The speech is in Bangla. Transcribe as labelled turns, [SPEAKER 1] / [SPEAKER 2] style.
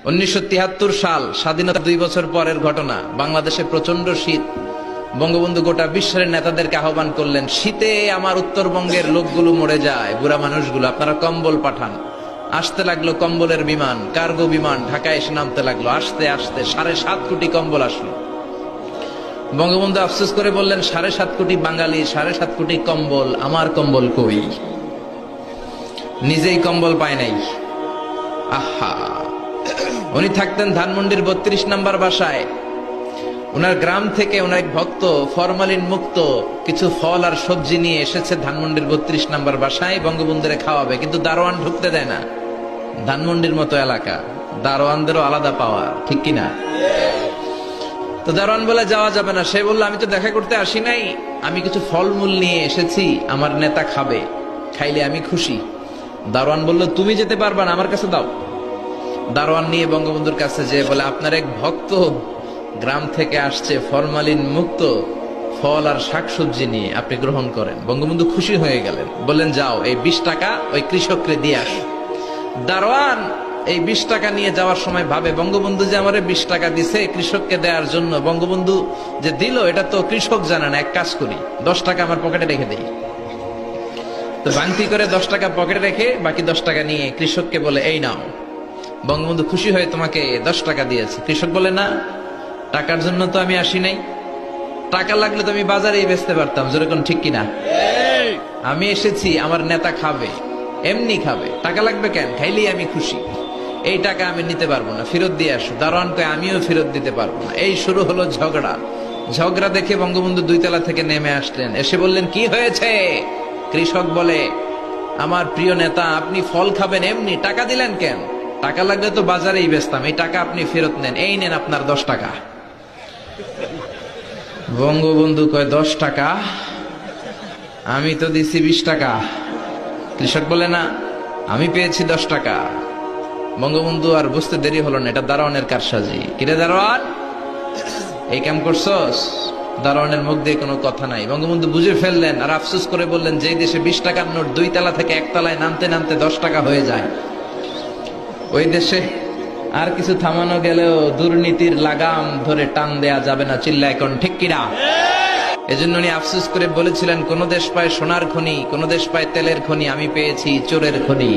[SPEAKER 1] 1973 সাল, স্বাধীনতা 2 বছর পরের ঘটনা। বাংলাদেশে প্রচন্ড শীত। বঙ্গবন্ধু গোটা বিশ্বের নেতাদেরকে আহ্বান করলেন, শীতে আমার উত্তরবঙ্গের লোকগুলো মরে যায়, বুড়া মানুষগুলো, আপনারা কম্বল পাঠান। আসতে লাগলো কম্বলের বিমান, কার্গো বিমান ঢাকায় এসে নামতে লাগলো। আসতে আসতে 7.5 কোটি কম্বল আসলো। বঙ্গবন্ধু আফসোস করে বললেন, 7.5 কোটি বাঙালি, 7.5 কোটি কম্বল, আমার কম্বল কই? নিজেই কম্বল পায় নাই। আহা, উনি থাকতেন ধানমন্ডির 32 নম্বর বাসায়। ওনার গ্রাম থেকে ওনার এক ভক্ত ফরমালিন মুক্ত কিছু ফল আর সবজি নিয়ে এসেছে ধানমন্ডির 32 নম্বর বাসায়, বঙ্গবন্ধুরে খাওয়াবে, কিন্তু দারোয়ান ঢুকতে দেয় না। ধানমন্ডির মতো এলাকা, দারোয়ানদেরও আলাদা পাওয়ার, ঠিক কিনা? তো দারোয়ান বলে যাওয়া যাবে না। সে বলল, আমি তো দেখা করতে আসি নাই, আমি কিছু ফলমূল নিয়ে এসেছি, আমার নেতা খাবে, খাইলে আমি খুশি। দারোয়ান বলল, তুমি যেতে পারবা না, আমার কাছে দাও। দারোয়ান নিয়ে বঙ্গবন্ধুর কাছে যে বলে, আপনার এক ভক্ত গ্রাম থেকে আসছে ফরমালিন মুক্ত ফল আর শাকসবজি নিয়ে, আপনি গ্রহণ করেন। বঙ্গবন্ধু খুশি হয়ে গেলেন, বললেন, যাও এই 20 টাকা ওই কৃষককে দিয়ে আস। দারোয়ান এই 20 টাকা নিয়ে যাওয়ার সময় ভাবে, বঙ্গবন্ধু যে আমারে 20 টাকা দিছে কৃষককে দেওয়ার জন্য, বঙ্গবন্ধু যে দিল এটা তো কৃষক জানে না, এক কাজ করি 10 টাকা আমার পকেটে রেখে দেই। তো বাংতি করে 10 টাকা পকেটে রেখে বাকি 10 টাকা নিয়ে কৃষককে বলে, এই নাও। বঙ্গবন্ধু খুশি হয়ে তোমাকে 10 টাকা দিয়েছে। কৃষক বলে, না, টাকার জন্য তো আমি আসি নাই, টাকা লাগলে তো আমি বাজারেই বেচতে পারতাম, যেরকম, ঠিক কিনা? আমি এসেছি আমার নেতা খাবে, এমনি খাবে, টাকা লাগবে কেন? খাইলেই আমি খুশি। এই টাকা আমি নিতে পারবো না, ফেরত দিয়ে আসো। দারোয়ান কয়, আমিও ফেরত দিতে পারবো না। এই শুরু হলো ঝগড়া। ঝগড়া দেখে বঙ্গবন্ধু 2 তলা থেকে নেমে আসলেন, এসে বললেন, কি হয়েছে? কৃষক বলে, আমার প্রিয় নেতা, আপনি ফল খাবেন এমনি, টাকা দিলেন কেন? টাকা লাগলে তো বাজারেই বেচতাম, এই টাকা আপনি ফেরত নেন, এই নেন আপনার 10 টাকা। বঙ্গবন্ধু কয়, 10 টাকা? আমি তো দিছি 20 টাকা। কৃষক বলে, না, আমি পেয়েছি 10 টাকা। বঙ্গবন্ধু আর বুঝতে দেরি হলো না, এটা দারোয়ানের কারসাজি। কিরে দারোয়ান, এই কাম করছস? দারোয়ানের মুখ দিয়ে কোনো কথা নাই। বঙ্গবন্ধু বুঝে ফেললেন আর আফসোস করে বললেন, যেই দেশে 20 টাকার নোট 2 তলা থেকে 1 তলায় নামতে নামতে 10 টাকা হয়ে যায়, ওই দেশে আর কিছু থামানো গেলেও দুর্নীতির লাগাম ধরে টান দেয়া যাবে না। চিল্লায় কোন, ঠিক কিনা? এজন্য উনি আফসোস করে বলেছিলেন, কোন দেশ পায় সোনার খনি, কোন দেশ পায় তেলের খনি, আমি পেয়েছি চোরের খনি।